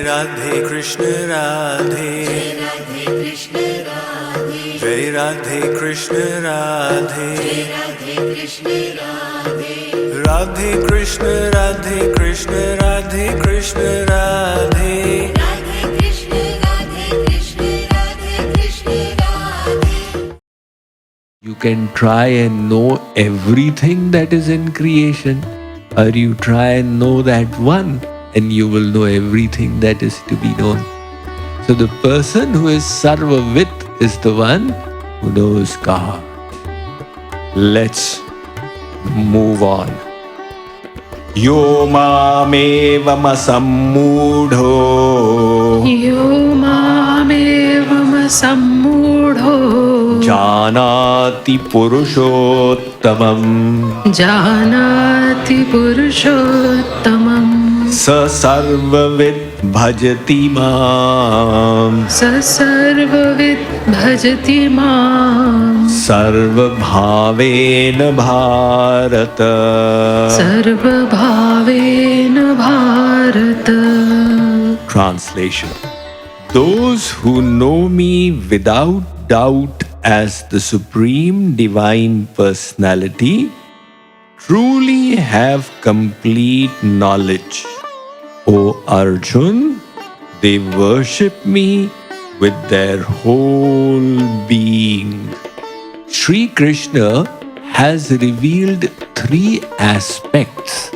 राधे कृष्ण राधे, जय Radhe Krishna Radhe, Radhe Krishna Radhe Krishna Radhe Krishna Radhe, You can try and know everything that is in creation, or you try and know that one, and you will know everything that is to be known. So the person who is Sarvavit is the one who knows God. Let's move on. Yo mamevama sammudho, yo मामेवम सम्मूढो janati purushottamam, जानाति पुरुषोत्तमम् sa sarvavit bhajati mam, स सर्वविद् भजति माम् sarvabhavena bharata. सर्वभावेन Bharat. Translation: Those who know me without doubt as the Supreme Divine Personality truly have complete knowledge. O Arjun, they worship me with their whole being. Sri Krishna has revealed three aspects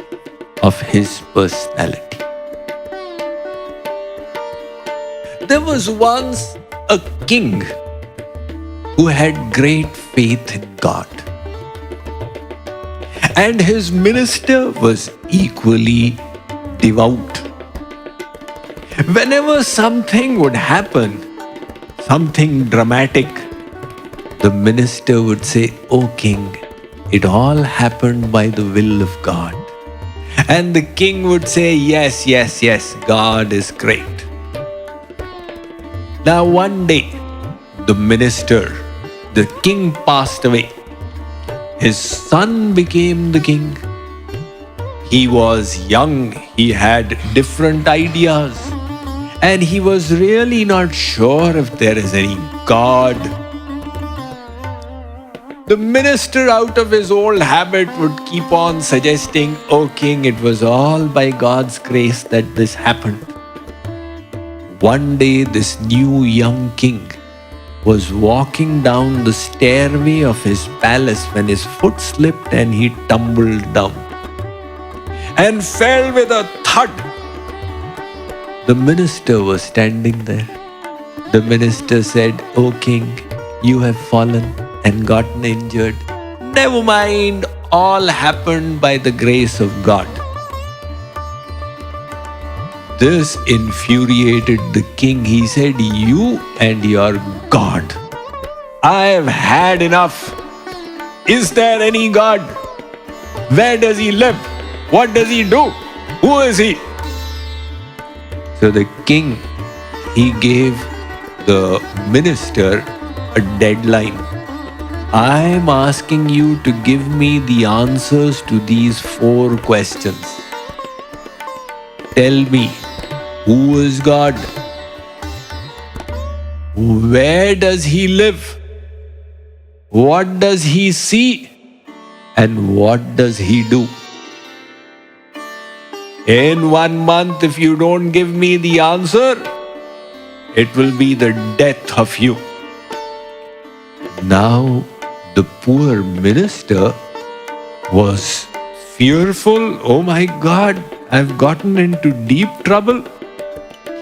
of his personality. There was once a king who had great faith in God, and his minister was equally devout. Whenever something would happen, something dramatic, the minister would say, "O king, it all happened by the will of God." And the king would say, "Yes, yes, yes, God is great." Now one day, the king passed away. His son became the king. He was young, he had different ideas, and he was really not sure if there is any God. The minister, out of his old habit, would keep on suggesting, "O king, it was all by God's grace that this happened." One day, this new young king was walking down the stairway of his palace when his foot slipped and he tumbled down and fell with a thud. The minister was standing there. The minister said, "O king, you have fallen and gotten injured. Never mind, all happened by the grace of God." This infuriated the king. He said, "You and your God. I have had enough. Is there any God? Where does he live? What does he do? Who is he?" So the king, he gave the minister a deadline. "I am asking you to give me the answers to these 4 questions. Tell me, who is God? Where does he live? What does he see? And what does he do? In 1 month, if you don't give me the answer, it will be the death of you." Now, the poor minister was fearful. "Oh my God, I've gotten into deep trouble."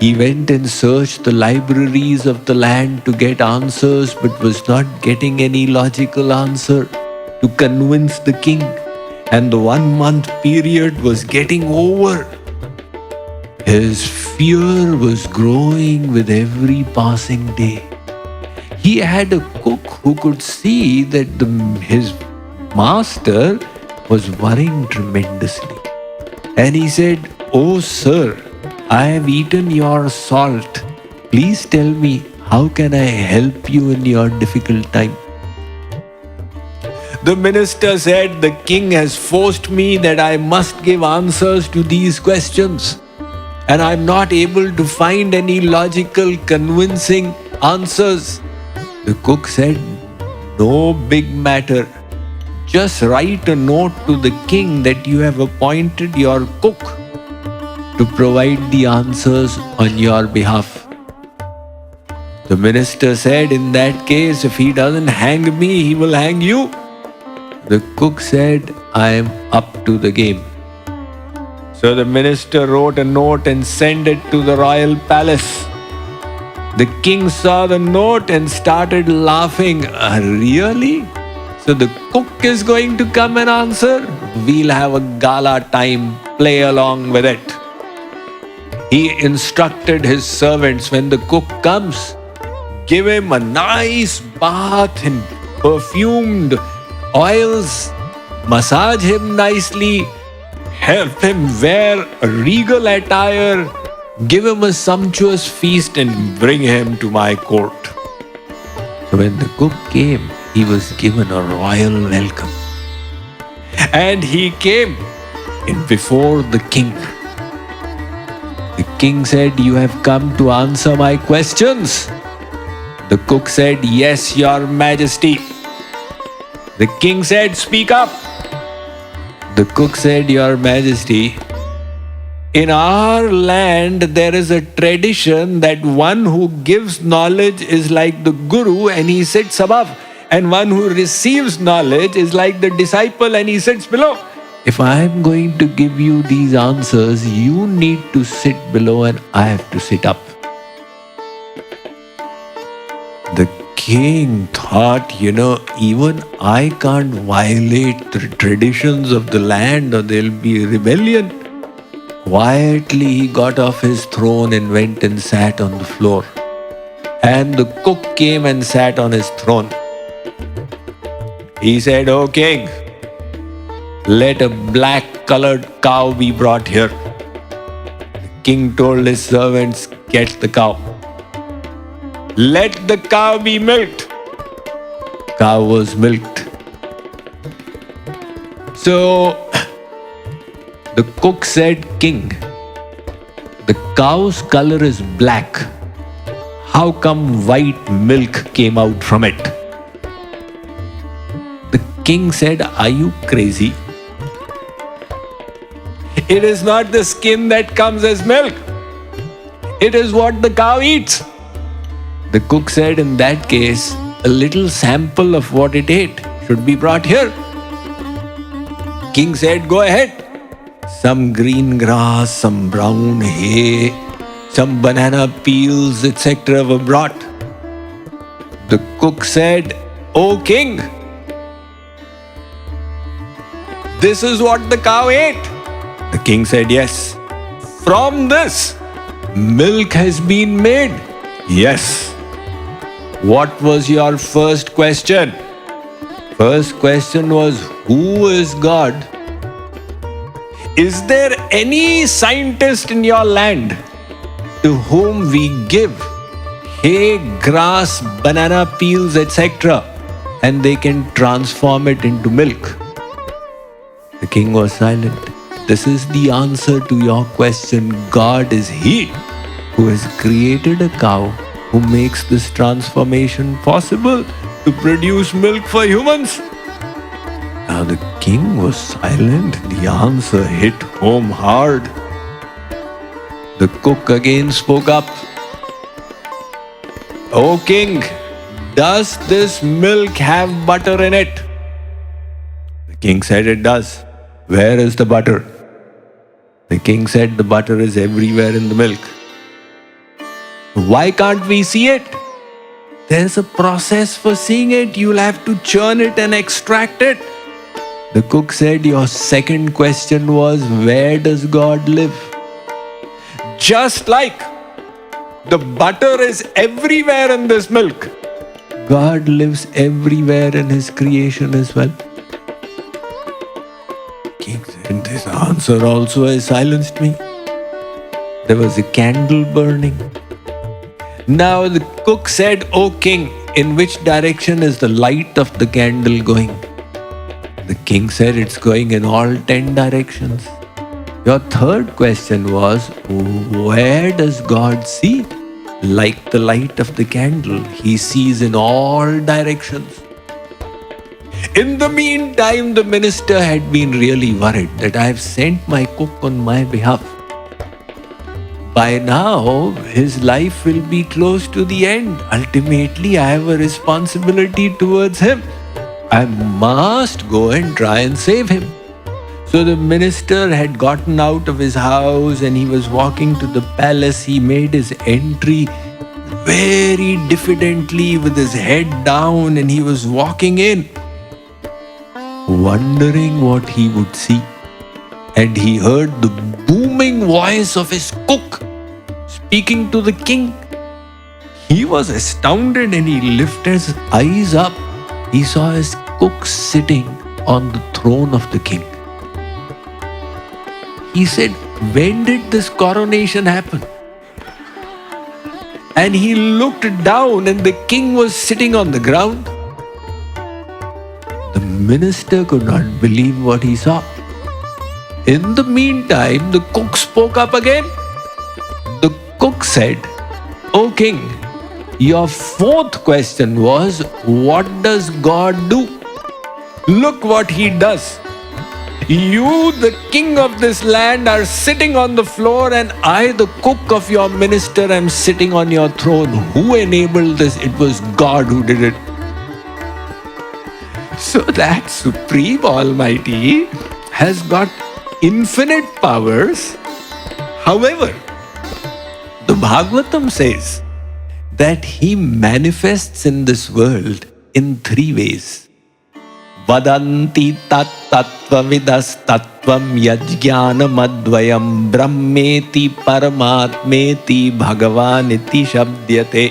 He went and searched the libraries of the land to get answers, but was not getting any logical answer to convince the king. And the 1 month period was getting over. His fear was growing with every passing day. He had a cook who could see that his master was worrying tremendously. And he said, "Oh sir, I have eaten your salt. Please tell me, how can I help you in your difficult time?" The minister said, "The king has forced me that I must give answers to these questions. and I'm not able to find any logical, convincing answers. The cook said, no big matter. Just write a note to the king that you have appointed your cook to provide the answers on your behalf. The minister said, in that case, if he doesn't hang me, he will hang you. The cook said, I am up to the game. So the minister wrote a note and sent it to the royal palace. The king saw the note and started laughing. Really? So the cook is going to come and answer? We'll have a gala time. Play along with it. He instructed his servants, when the cook comes, give him a nice bath in perfumed oils, massage him nicely, help him wear a regal attire, give him a sumptuous feast, and bring him to my court. So when the cook came, he was given a royal welcome. And he came in before the king. The king said, you have come to answer my questions. The cook said, yes, your majesty. The king said, speak up. The cook said, your majesty, in our land there is a tradition that one who gives knowledge is like the guru and he sits above, and one who receives knowledge is like the disciple and he sits below. If I am going to give you these answers, you need to sit below and I have to sit up. The king thought, even I can't violate the traditions of the land or there'll be rebellion. Quietly he got off his throne and went and sat on the floor. And the cook came and sat on his throne. He said, O king, let a black-colored cow be brought here. The king told his servants, get the cow. Let the cow be milked. Cow was milked. So the cook said, King, the cow's color is black. How come white milk came out from it? The king said, are you crazy? It is not the skin that comes as milk. It is what the cow eats. The cook said, in that case, a little sample of what it ate should be brought here. King said, go ahead. Some green grass, some brown hay, some banana peels, etc. were brought. The cook said, O king, this is what the cow ate. The king said, yes. From this, milk has been made. Yes. What was your first question? First question was, who is God? Is there any scientist in your land to whom we give hay, grass, banana peels, etc., and they can transform it into milk? The king was silent. This is the answer to your question. God is He who has created a cow who makes this transformation possible to produce milk for humans. Now the king was silent. The answer hit home hard. The cook again spoke up. O king, does this milk have butter in it? The king said it does. Where is the butter? The king said the butter is everywhere in the milk. Why can't we see it? There's a process for seeing it. You'll have to churn it and extract it. The cook said, your second question was, where does God live? Just like the butter is everywhere in this milk, God lives everywhere in His creation as well. King said, this answer also has silenced me. There was a candle burning. Now the cook said, O king, in which direction is the light of the candle going? The king said, it's going in all 10 directions. Your third question was, where does God see? Like the light of the candle, He sees in all directions. In the meantime, the minister had been really worried that I have sent my cook on my behalf. By now, his life will be close to the end. Ultimately, I have a responsibility towards him. I must go and try and save him. So the minister had gotten out of his house and he was walking to the palace. He made his entry very diffidently with his head down, and he was walking in, wondering what he would see. And he heard the booming voice of his cook speaking to the king. He was astounded and he lifted his eyes up. He saw his cook sitting on the throne of the king. He said, "When did this coronation happen?" And he looked down and the king was sitting on the ground. The minister could not believe what he saw. In the meantime, the cook spoke up again. The cook said, "O king, your fourth question was, what does God do? Look what he does. You, the king of this land, are sitting on the floor, and I, the cook of your minister, am sitting on your throne. Who enabled this? It was God who did it." So that Supreme Almighty has got infinite powers. However, the Bhagavatam says that he manifests in this world in three ways. Vadanti tat tattvavidas tattvam yajnanam advayam brahmeti paramatmeti bhagavaniti shabdyate.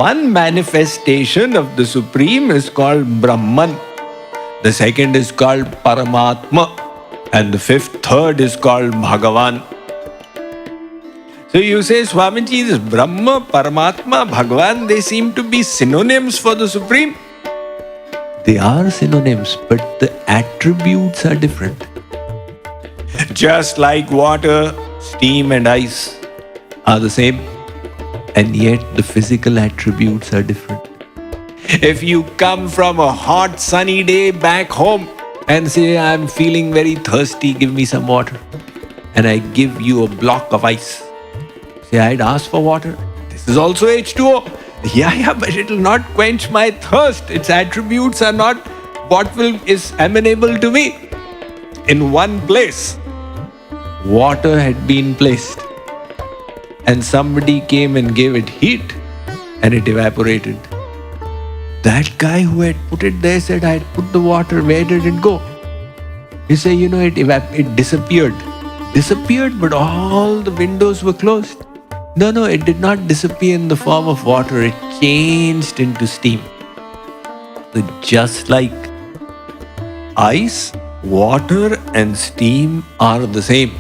One manifestation of the Supreme is called Brahman. The second is called Paramatma. And the third is called Bhagavan. So you say, Swamiji, this Brahma, Paramatma, Bhagavan, they seem to be synonyms for the Supreme. They are synonyms, but the attributes are different. Just like water, steam and ice are the same, and yet the physical attributes are different. If you come from a hot sunny day back home and say, "I'm feeling very thirsty, give me some water," and I give you a block of ice, say, "I'd ask for water. This is also H2O. Yeah, but it will not quench my thirst. Its attributes are not what is amenable to me." In one place, water had been placed, and somebody came and gave it heat, and it evaporated. That guy who had put it there said, "I had put the water. Where did it go?" You say, it disappeared. Disappeared, but all the windows were closed. No, it did not disappear in the form of water. It changed into steam. So just like ice, water and steam are the same,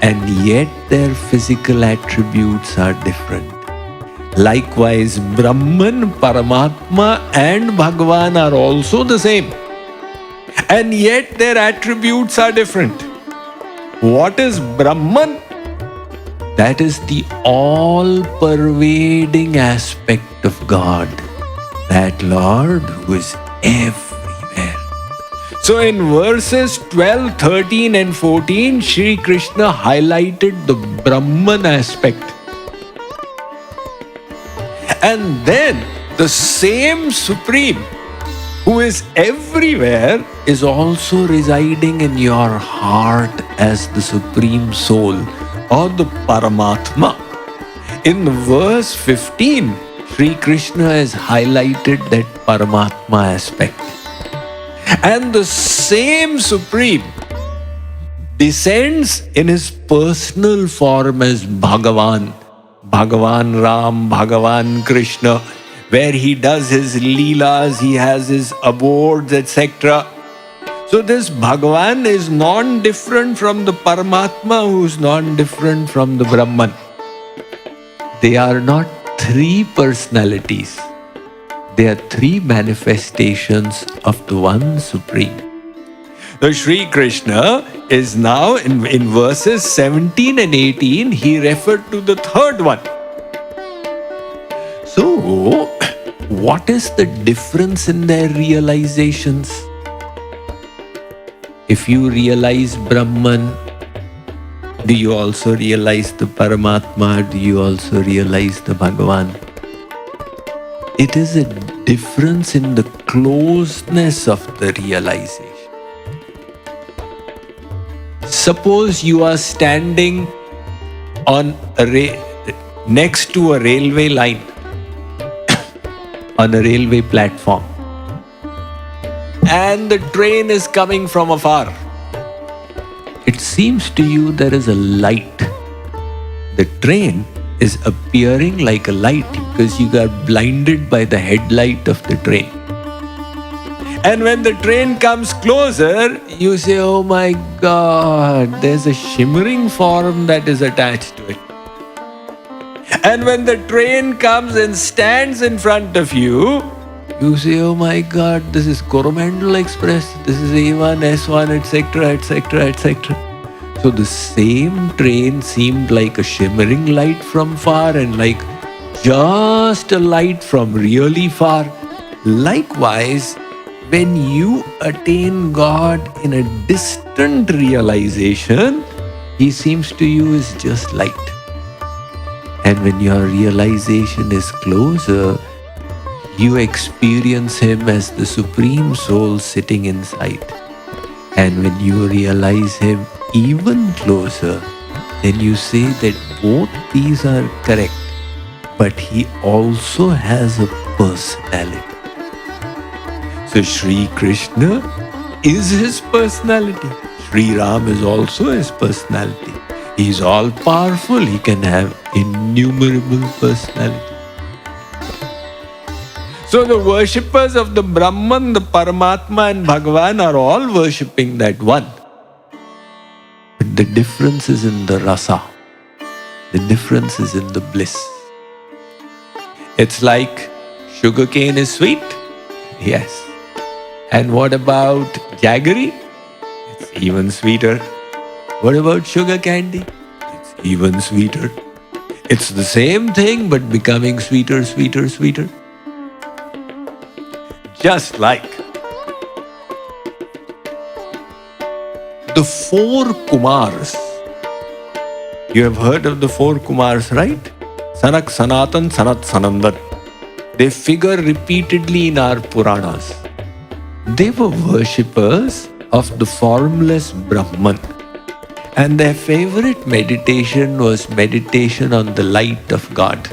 and yet their physical attributes are different. Likewise, Brahman, Paramatma and Bhagavan are also the same, and yet their attributes are different. What is Brahman? That is the all-pervading aspect of God, that Lord who is everywhere. So in verses 12, 13 and 14, Shri Krishna highlighted the Brahman aspect. And then the same Supreme who is everywhere is also residing in your heart as the Supreme Soul, or the Paramatma. In verse 15, Sri Krishna has highlighted that Paramatma aspect. And the same Supreme descends in his personal form as Bhagavan. Bhagavan Ram, Bhagavan Krishna, where he does his leelas, he has his abodes, etc. So this Bhagavan is non-different from the Paramatma, who is non-different from the Brahman. They are not three personalities. They are three manifestations of the one Supreme. So Sri Krishna is now in verses 17 and 18, he referred to the third one. So, what is the difference in their realizations? If you realize Brahman, do you also realize the Paramatma? Do you also realize the Bhagavan? It is a difference in the closeness of the realization. Suppose you are standing on next to a railway line, on a railway platform, and the train is coming from afar. It seems to you there is a light. The train is appearing like a light because you got blinded by the headlight of the train. And when the train comes closer, you say, oh my God, there's a shimmering form that is attached to it. And when the train comes and stands in front of you, you say, oh my God, this is Coromandel Express, this is A1, S1, etc., etc., etc. So the same train seemed like a shimmering light from far and like just a light from really far. Likewise, when you attain God in a distant realization, He seems to you as just light. And when your realization is closer, you experience Him as the Supreme Soul sitting inside. And when you realize Him even closer, then you say that both these are correct, but He also has a personality. So Sri Krishna is His personality. Sri Ram is also His personality. He is all powerful. He can have innumerable personalities. So the worshippers of the Brahman, the Paramatma and Bhagavan are all worshipping that one. But the difference is in the rasa. The difference is in the bliss. It's like sugarcane is sweet? Yes. And what about jaggery? It's even sweeter. What about sugar candy? It's even sweeter. It's the same thing but becoming sweeter, sweeter, sweeter. Just like the four Kumars. You have heard of the four Kumars, right? Sanak, Sanatan, Sanat, Sanandan. They figure repeatedly in our Puranas. They were worshippers of the formless Brahman. And their favorite meditation was meditation on the light of God.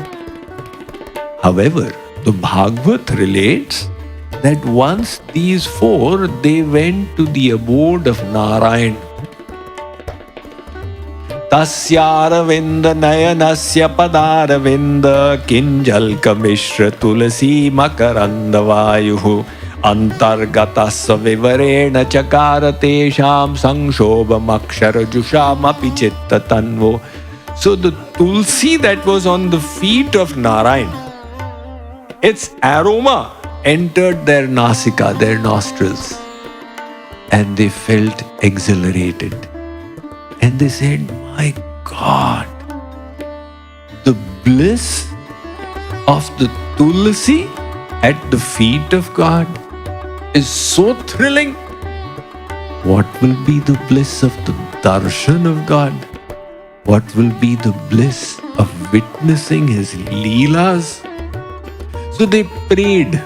However, the Bhagavad relates that once these four, they went to the abode of Narayan. Tasyaravinda nayanasya padaravinda kinjalka mishra tulasi makaranda vayuhu antargatasya vivarena chakara tesham sanshobham akshara jusham api chitta tanvo. So the tulsi that was on the feet of Narayan, its aroma entered their nasika, their nostrils, and they felt exhilarated. And they said, my God, the bliss of the tulsi at the feet of God is so thrilling. What will be the bliss of the darshan of God? What will be the bliss of witnessing His leelas? So they prayed,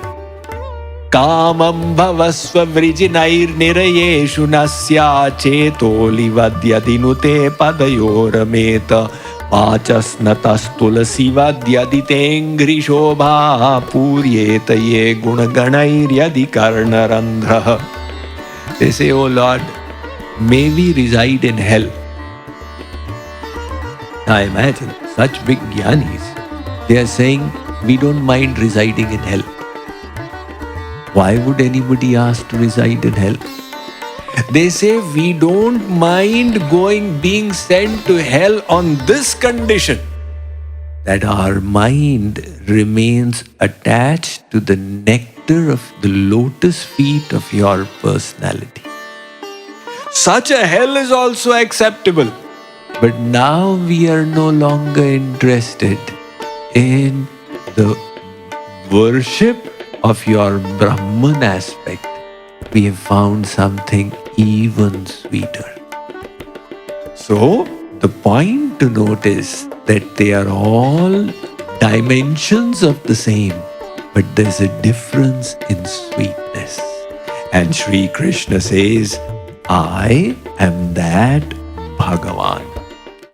Kamam bhavasva vrijinair nirayeshu nasya chetoli vadyadinute padayorameta Pachasnatastulasi vadyaditengri shobha puryeta ye gunaganair karnarandhra. They say, oh Lord, may we reside in hell. Now imagine, such big jnanis, they are saying, we don't mind residing in hell. Why would anybody ask to reside in hell? They say we don't mind being sent to hell on this condition, that our mind remains attached to the nectar of the lotus feet of your personality. Such a hell is also acceptable. But now we are no longer interested in the worship of your Brahman aspect. We have found something even sweeter. So, the point to note is that they are all dimensions of the same, but there's a difference in sweetness. And Sri Krishna says, I am that Bhagavan.